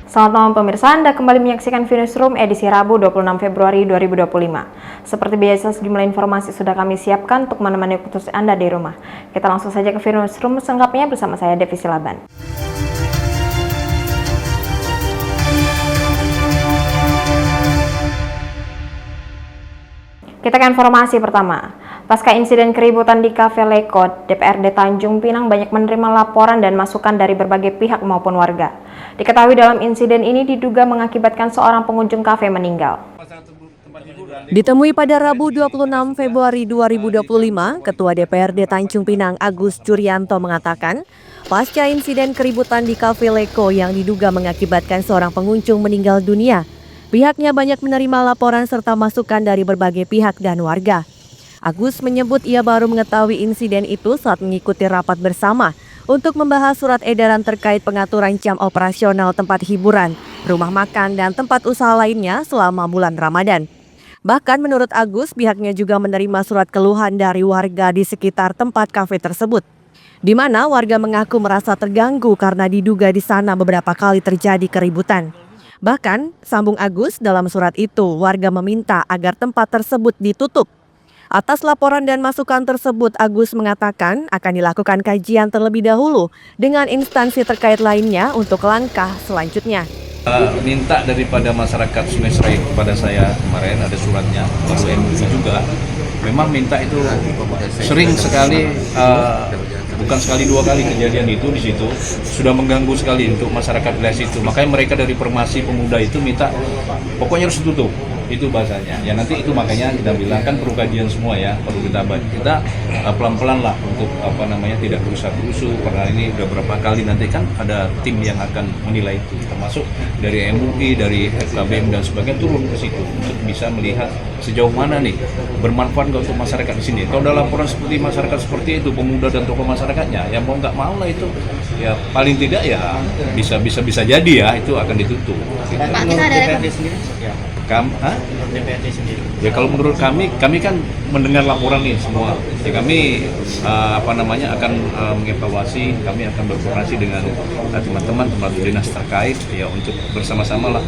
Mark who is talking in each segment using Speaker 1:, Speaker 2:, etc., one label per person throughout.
Speaker 1: Selamat malam pemirsa, Anda kembali menyaksikan Newsroom edisi Rabu 26 Februari 2025. Seperti biasa, sejumlah informasi sudah kami siapkan untuk menemani putus Anda di rumah. Kita langsung saja ke Newsroom selengkapnya bersama saya Devi Silaban. Kita ke informasi pertama. Pasca insiden keributan di Cafe Leko, DPRD Tanjung Pinang banyak menerima laporan dan masukan dari berbagai pihak maupun warga. Diketahui dalam insiden ini diduga mengakibatkan seorang pengunjung kafe meninggal.
Speaker 2: Ditemui pada Rabu 26 Februari 2025, Ketua DPRD Tanjung Pinang Agus Curianto mengatakan, pasca insiden keributan di Cafe Leko yang diduga mengakibatkan seorang pengunjung meninggal dunia, pihaknya banyak menerima laporan serta masukan dari berbagai pihak dan warga. Agus menyebut ia baru mengetahui insiden itu saat mengikuti rapat bersama untuk membahas surat edaran terkait pengaturan jam operasional tempat hiburan, rumah makan, dan tempat usaha lainnya selama bulan Ramadan. Bahkan menurut Agus, pihaknya juga menerima surat keluhan dari warga di sekitar tempat kafe tersebut, di mana warga mengaku merasa terganggu karena diduga di sana beberapa kali terjadi keributan. Bahkan, sambung Agus, dalam surat itu warga meminta agar tempat tersebut ditutup. Atas laporan dan masukan tersebut, Agus mengatakan akan dilakukan kajian terlebih dahulu dengan instansi terkait lainnya untuk langkah selanjutnya.
Speaker 3: Minta daripada masyarakat Sungai Serai kepada saya kemarin ada suratnya, lalu MUI juga. Memang minta itu sering sekali, bukan sekali dua kali kejadian itu di situ sudah mengganggu sekali untuk masyarakat wilayah situ. Makanya mereka dari Permasi Pemuda itu minta pokoknya harus ditutup. Itu bahasanya. Ya nanti itu makanya kita bilang kan perlu kajian semua ya, perlu kita pelan-pelan lah untuk tidak berusaha-berusuh karena ini udah berapa kali nanti kan ada tim yang akan menilai itu termasuk dari MUI, dari FKBM dan sebagainya turun ke situ untuk bisa melihat sejauh mana nih bermanfaat untuk masyarakat di sini. Kalau ada laporan seperti masyarakat seperti itu, pemuda dan tokoh masyarakatnya, ya mau nggak mau lah itu ya paling tidak ya bisa jadi ya itu akan ditutup. Gitu.
Speaker 4: Pak, kita ada DPRD sendiri? Ya.
Speaker 3: DPRD sendiri. Ya kalau menurut kami kan mendengar laporan nih semua. Ya kami akan mengevaluasi, kami akan berkoordinasi dengan teman-teman tempat dinas terkait ya untuk bersama-sama lah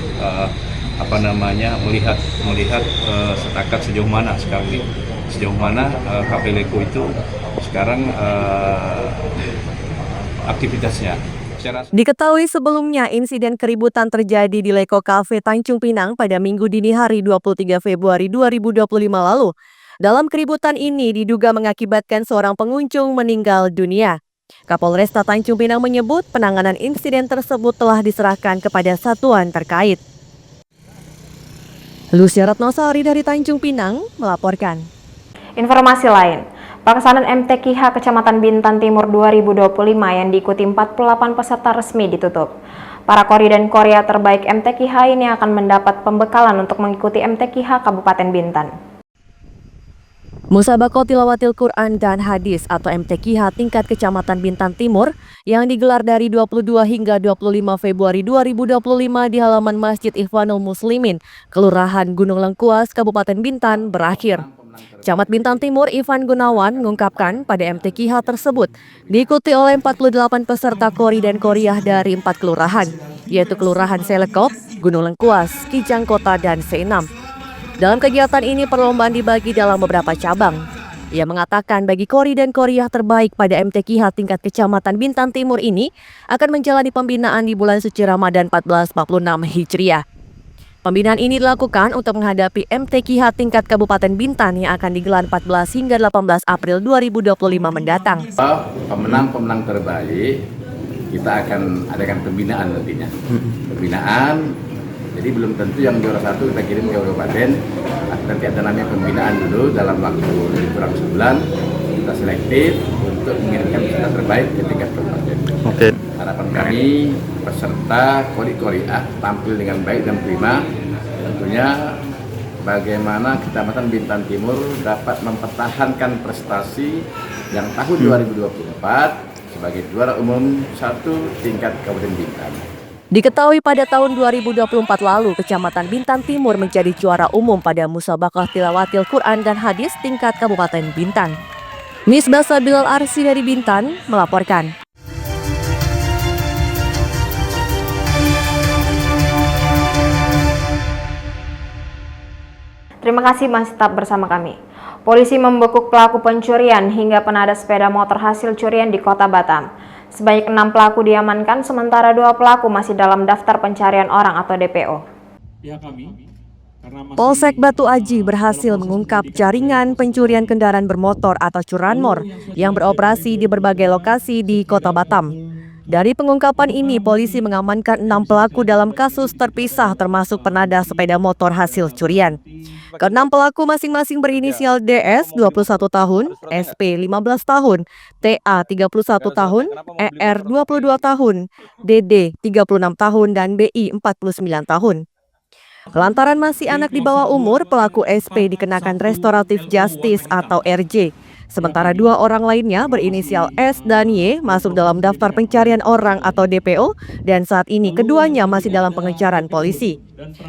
Speaker 3: melihat setakat sejauh mana sekarang ini, sejauh mana Cafe Leko itu sekarang aktivitasnya.
Speaker 2: Diketahui sebelumnya insiden keributan terjadi di Leko Cafe Tanjung Pinang pada Minggu dini hari 23 Februari 2025 lalu. Dalam keributan ini diduga mengakibatkan seorang pengunjung meninggal dunia. Kapolresta Tanjung Pinang menyebut penanganan insiden tersebut telah diserahkan kepada satuan terkait. Lucia Ratnosari dari Tanjung Pinang melaporkan.
Speaker 1: Informasi lain, pelaksanaan MTQH Kecamatan Bintan Timur 2025 yang diikuti 48 peserta resmi ditutup. Para kori dan korea terbaik MTQH ini akan mendapat pembekalan untuk mengikuti MTQH Kabupaten Bintan.
Speaker 2: Musabaqah Tilawatil Quran dan Hadis atau MTQH tingkat Kecamatan Bintan Timur yang digelar dari 22 hingga 25 Februari 2025 di halaman Masjid Ikhwanul Muslimin, Kelurahan Gunung Lengkuas, Kabupaten Bintan berakhir. Camat Bintan Timur Ivan Gunawan mengungkapkan pada MTQH tersebut diikuti oleh 48 peserta kori dan koriah dari 4 kelurahan, yaitu Kelurahan Selekop, Gunung Lengkuas, Kijang Kota, dan C6. Dalam kegiatan ini perlombaan dibagi dalam beberapa cabang. Ia mengatakan bagi kori dan koriah terbaik pada MTQH tingkat Kecamatan Bintan Timur ini akan menjalani pembinaan di bulan suci Ramadan 1446 Hijriah. Pembinaan ini dilakukan untuk menghadapi MTQH tingkat Kabupaten Bintan yang akan digelar 14 hingga 18 April 2025 mendatang.
Speaker 5: Pemenang-pemenang terbaik kita akan adakan pembinaan nantinya. Pembinaan, jadi belum tentu yang juara satu kita kirim ke kabupaten. Nanti ada namanya pembinaan dulu dalam waktu kurang sebulan. Kita selektif untuk mengirimkan peserta terbaik ke tingkat kabupaten. Oke. Harapan kami peserta kori-koriah tampil dengan baik dan prima. Tentunya bagaimana Kecamatan Bintan Timur dapat mempertahankan prestasi yang tahun 2024 sebagai juara umum 1 tingkat Kabupaten Bintan.
Speaker 2: Diketahui pada tahun 2024 lalu, Kecamatan Bintan Timur menjadi juara umum pada Musabaqah Tilawatil Quran dan Hadis tingkat Kabupaten Bintan. Misbah Sabilal Arsi dari Bintan melaporkan.
Speaker 1: Terima kasih masih tetap bersama kami. Polisi membekuk pelaku pencurian hingga penada sepeda motor hasil curian di Kota Batam. Sebanyak 6 pelaku diamankan, sementara 2 pelaku masih dalam daftar pencarian orang atau DPO.
Speaker 2: Polsek Batu Aji berhasil mengungkap jaringan pencurian kendaraan bermotor atau curanmor yang beroperasi di berbagai lokasi di Kota Batam. Dari pengungkapan ini, polisi mengamankan 6 pelaku dalam kasus terpisah termasuk penada sepeda motor hasil curian. Ke-6 pelaku masing-masing berinisial DS 21 tahun, SP 15 tahun, TA 31 tahun, ER 22 tahun, DD 36 tahun, dan BI 49 tahun. Lantaran masih anak di bawah umur, pelaku SP dikenakan restoratif justice atau RJ. Sementara 2 orang lainnya berinisial S dan Y masuk dalam daftar pencarian orang atau DPO dan saat ini keduanya masih dalam pengejaran polisi.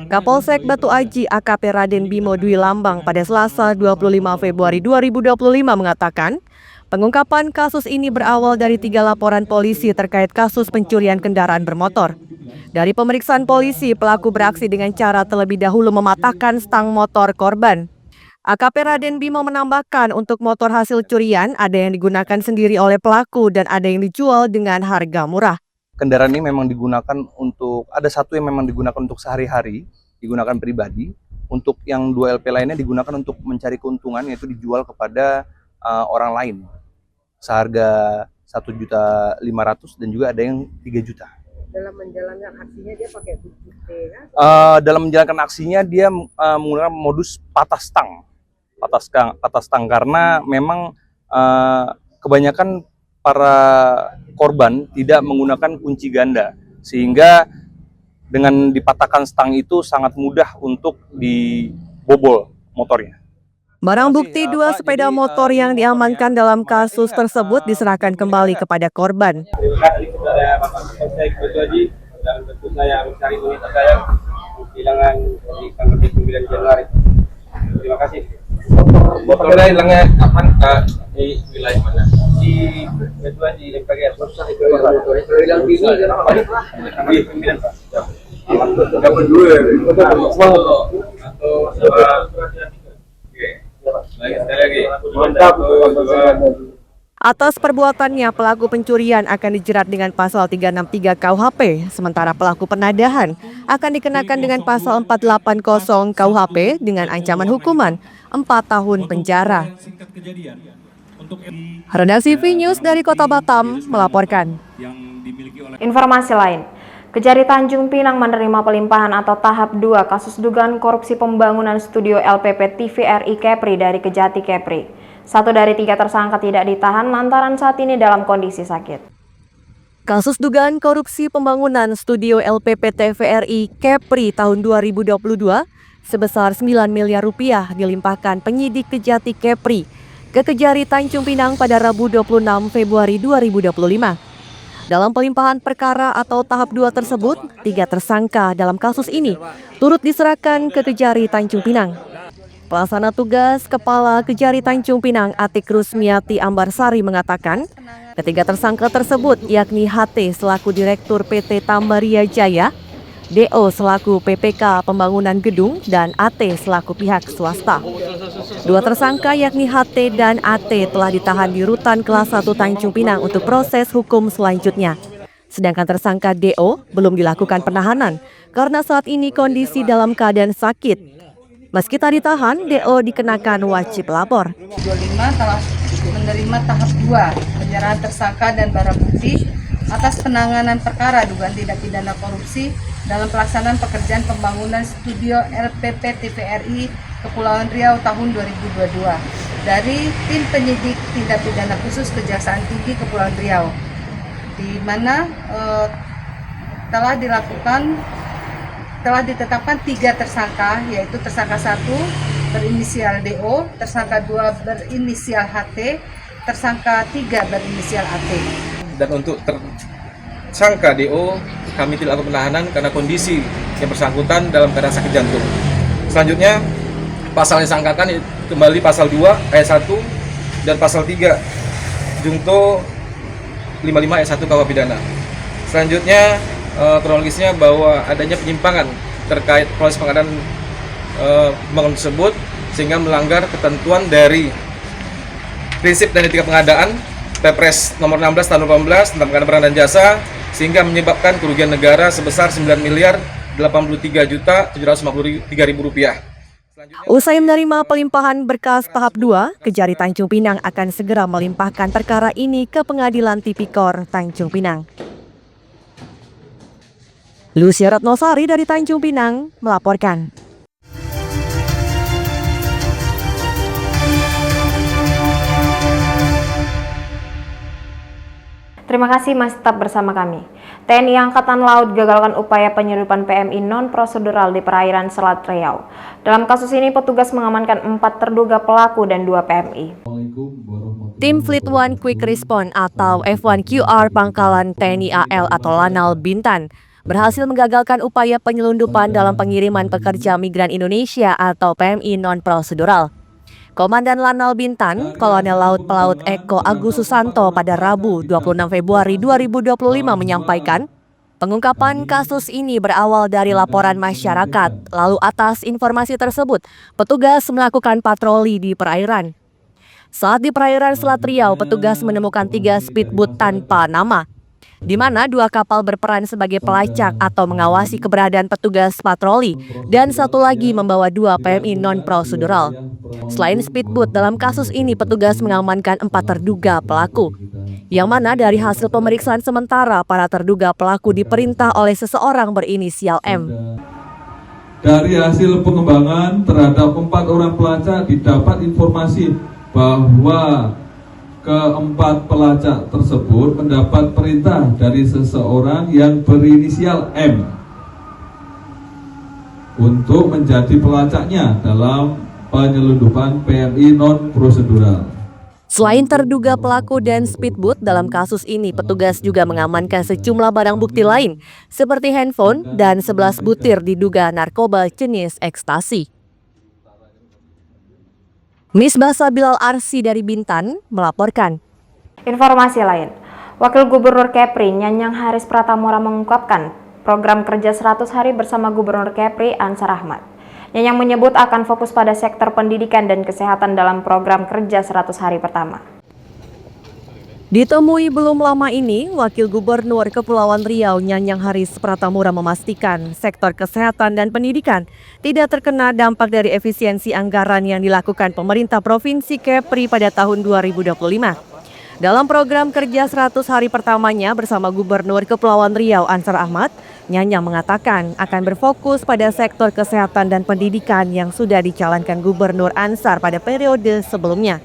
Speaker 2: Kapolsek Batu Aji AKP Raden Bimo Dwi Lambang pada Selasa 25 Februari 2025 mengatakan, pengungkapan kasus ini berawal dari 3 laporan polisi terkait kasus pencurian kendaraan bermotor. Dari pemeriksaan polisi, pelaku beraksi dengan cara terlebih dahulu mematahkan stang motor korban. AKP Raden Bimo menambahkan untuk motor hasil curian ada yang digunakan sendiri oleh pelaku dan ada yang dijual dengan harga murah.
Speaker 6: Kendaraan ini memang digunakan untuk, ada satu yang memang digunakan untuk sehari-hari, digunakan pribadi. Untuk yang 2 LP lainnya digunakan untuk mencari keuntungan, yaitu dijual kepada orang lain. Seharga 1.500.000 dan juga ada yang 3 juta.
Speaker 7: Dalam menjalankan aksinya dia pakai BCT kan?
Speaker 6: Dalam menjalankan aksinya dia menggunakan modus patah stang karena memang kebanyakan para korban tidak menggunakan kunci ganda sehingga dengan dipatahkan stang itu sangat mudah untuk dibobol motornya.
Speaker 2: Barang bukti 2 sepeda motor yang diamankan dalam kasus tersebut diserahkan kembali kepada korban.
Speaker 4: Terima kasih kepada Bapak Kapolsek Batu Aji dan tentu saya mencari wanita saya kehilangan di tanggal 9 Januari. Terima kasih. Motornya hilangnya kapan di wilayah mana? Di Batu Aji MPGR. Susah itu motornya. Hilang di sini kan? Di 9 Pak. Dapat dulu ya. Atau sekali lagi. Mantap.
Speaker 2: Atas perbuatannya, pelaku pencurian akan dijerat dengan pasal 363 KUHP, sementara pelaku penadahan akan dikenakan dengan pasal 480 KUHP dengan ancaman hukuman 4 tahun penjara. Redaksi V News dari Kota Batam melaporkan.
Speaker 1: Informasi lain, Kejari Tanjung Pinang menerima pelimpahan atau tahap 2 kasus dugaan korupsi pembangunan studio LPP TVRI Kepri dari Kejati Kepri. 1 dari 3 tersangka tidak ditahan lantaran saat ini dalam kondisi sakit.
Speaker 2: Kasus dugaan korupsi pembangunan studio LPP TVRI Kepri tahun 2022 sebesar 9 miliar rupiah dilimpahkan penyidik Kejati Kepri ke Kejari Tanjung Pinang pada Rabu 26 Februari 2025. Dalam pelimpahan perkara atau tahap 2 tersebut, 3 tersangka dalam kasus ini turut diserahkan ke Kejari Tanjung Pinang. Pelaksana tugas Kepala Kejari Tanjung Pinang Atik Rusmiati Ambarsari mengatakan, ketiga tersangka tersebut yakni HT selaku Direktur PT Tambaria Jaya, DO selaku PPK Pembangunan Gedung, dan AT selaku pihak swasta. 2 tersangka yakni HT dan AT telah ditahan di Rutan Kelas 1 Tanjung Pinang untuk proses hukum selanjutnya. Sedangkan tersangka DO belum dilakukan penahanan karena saat ini kondisi dalam keadaan sakit. Meski tak ditahan, DO dikenakan wajib lapor.
Speaker 7: 25 telah menerima tahap 2 penyerahan tersangka dan barang bukti atas penanganan perkara dugaan tindak pidana korupsi dalam pelaksanaan pekerjaan pembangunan studio LPP TVRI Kepulauan Riau tahun 2022 dari tim penyidik tindak pidana khusus Kejaksaan Tinggi Kepulauan Riau, di mana telah ditetapkan 3 tersangka, yaitu tersangka 1 berinisial DO, tersangka 2 berinisial HT, tersangka 3 berinisial AT.
Speaker 4: Dan untuk tersangka DO, kami tidak lakukan penahanan karena kondisi yang bersangkutan dalam keadaan sakit jantung. Selanjutnya, pasal yang disangkakan kembali pasal 2 ayat 1 dan pasal 3 Junto 55 ayat 1 KUH pidana. Selanjutnya, kronologisnya bahwa adanya penyimpangan terkait proses pengadaan pembangunan tersebut sehingga melanggar ketentuan dari prinsip dan etika pengadaan Perpres nomor 16 tahun 2018 tentang pengadaan barang dan jasa, sehingga menyebabkan kerugian negara sebesar 9.083.753.000 rupiah.
Speaker 2: Usai menerima pelimpahan berkas tahap 2, Kejari Tanjung Pinang akan segera melimpahkan perkara ini ke Pengadilan Tipikor Tanjung Pinang. Lucia Ratnosari dari Tanjung Pinang melaporkan.
Speaker 1: Terima kasih masih tetap bersama kami. TNI Angkatan Laut gagalkan upaya penyelundupan PMI non-prosedural di perairan Selat Riau. Dalam kasus ini, petugas mengamankan 4 terduga pelaku dan 2 PMI.
Speaker 2: Tim Fleet One Quick Response atau F1QR Pangkalan TNI AL atau Lanal Bintan berhasil menggagalkan upaya penyelundupan dalam pengiriman pekerja migran Indonesia atau PMI non-prosedural. Komandan Lanal Bintan, Kolonel Laut Pelaut Eko Agus Susanto pada Rabu 26 Februari 2025 menyampaikan, pengungkapan kasus ini berawal dari laporan masyarakat. Lalu atas informasi tersebut, petugas melakukan patroli di perairan. Saat di perairan Selat Riau, petugas menemukan 3 speedboat tanpa nama, di mana 2 kapal berperan sebagai pelacak atau mengawasi keberadaan petugas patroli, dan 1 lagi membawa 2 PMI non-prosedural. Selain speedboat, dalam kasus ini petugas mengamankan 4 terduga pelaku, yang mana dari hasil pemeriksaan sementara para terduga pelaku diperintah oleh seseorang berinisial M.
Speaker 8: Dari hasil pengembangan terhadap 4 orang pelacak didapat informasi bahwa keempat pelacak tersebut mendapat perintah dari seseorang yang berinisial M untuk menjadi pelacaknya dalam penyelundupan PMI non-prosedural.
Speaker 2: Selain terduga pelaku dan speedboat, dalam kasus ini petugas juga mengamankan sejumlah barang bukti lain seperti handphone dan 11 butir diduga narkoba jenis ekstasi. Misbah Sabilal Arsi dari Bintan melaporkan.
Speaker 1: Informasi lain, Wakil Gubernur Kepri Nyanyang Haris Pratamura mengungkapkan program kerja 100 hari bersama Gubernur Kepri Ansar Ahmad. Nyanyang menyebut akan fokus pada sektor pendidikan dan kesehatan dalam program kerja 100 hari pertama.
Speaker 2: Ditemui belum lama ini, Wakil Gubernur Kepulauan Riau Nyanyang Haris Pratamura memastikan sektor kesehatan dan pendidikan tidak terkena dampak dari efisiensi anggaran yang dilakukan pemerintah Provinsi Kepri pada tahun 2025. Dalam program kerja 100 hari pertamanya bersama Gubernur Kepulauan Riau Ansar Ahmad, Nyanyang mengatakan akan berfokus pada sektor kesehatan dan pendidikan yang sudah dijalankan Gubernur Ansar pada periode sebelumnya.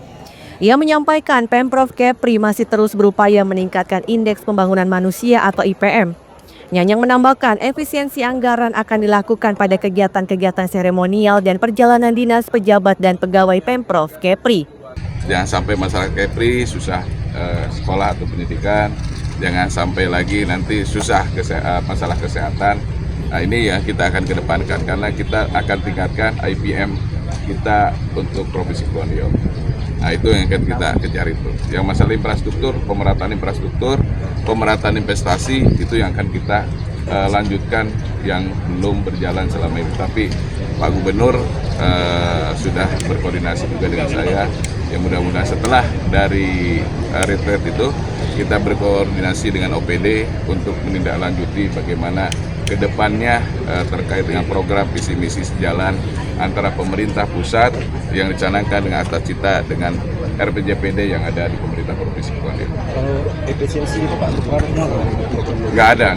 Speaker 2: Ia menyampaikan Pemprov Kepri masih terus berupaya meningkatkan indeks pembangunan manusia atau IPM. Nyanyang menambahkan efisiensi anggaran akan dilakukan pada kegiatan-kegiatan seremonial dan perjalanan dinas pejabat dan pegawai Pemprov Kepri.
Speaker 5: Jangan sampai masyarakat Kepri susah sekolah atau pendidikan, jangan sampai lagi nanti susah masalah kesehatan. Nah, ini yang kita akan kedepankan karena kita akan tingkatkan IPM kita untuk Provinsi Kepulauan Riau. Nah, itu yang akan kita kejar itu. Yang masalah infrastruktur, pemerataan investasi itu yang akan kita lanjutkan yang belum berjalan selama ini. Tapi Pak Gubernur sudah berkoordinasi juga dengan saya. Yang mudah-mudahan setelah dari retret itu kita berkoordinasi dengan OPD untuk menindaklanjuti bagaimana kedepannya terkait dengan program visi misi sejalan antara pemerintah pusat yang dicanangkan dengan Asta Cita dengan RPJPD yang ada di pemerintah Provinsi Kepulauan Riau.
Speaker 9: Efisiensi itu Pak,
Speaker 5: nggak ada.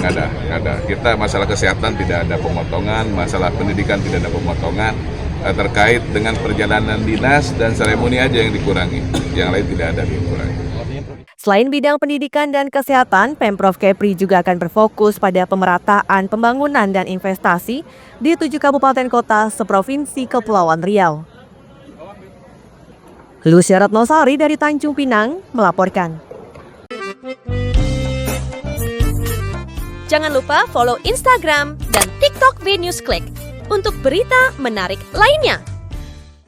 Speaker 5: Kita masalah kesehatan tidak ada pemotongan, masalah pendidikan tidak ada pemotongan. Terkait dengan perjalanan dinas dan seremoni aja yang dikurangi, yang lain tidak ada dikurangi.
Speaker 2: Selain bidang pendidikan dan kesehatan, Pemprov Kepri juga akan berfokus pada pemerataan pembangunan dan investasi di 7 kabupaten kota seprovinsi Kepulauan Riau. Lucia Ratnosari dari Tanjung Pinang melaporkan.
Speaker 10: Jangan lupa follow Instagram dan TikTok VNewsClick untuk berita menarik lainnya.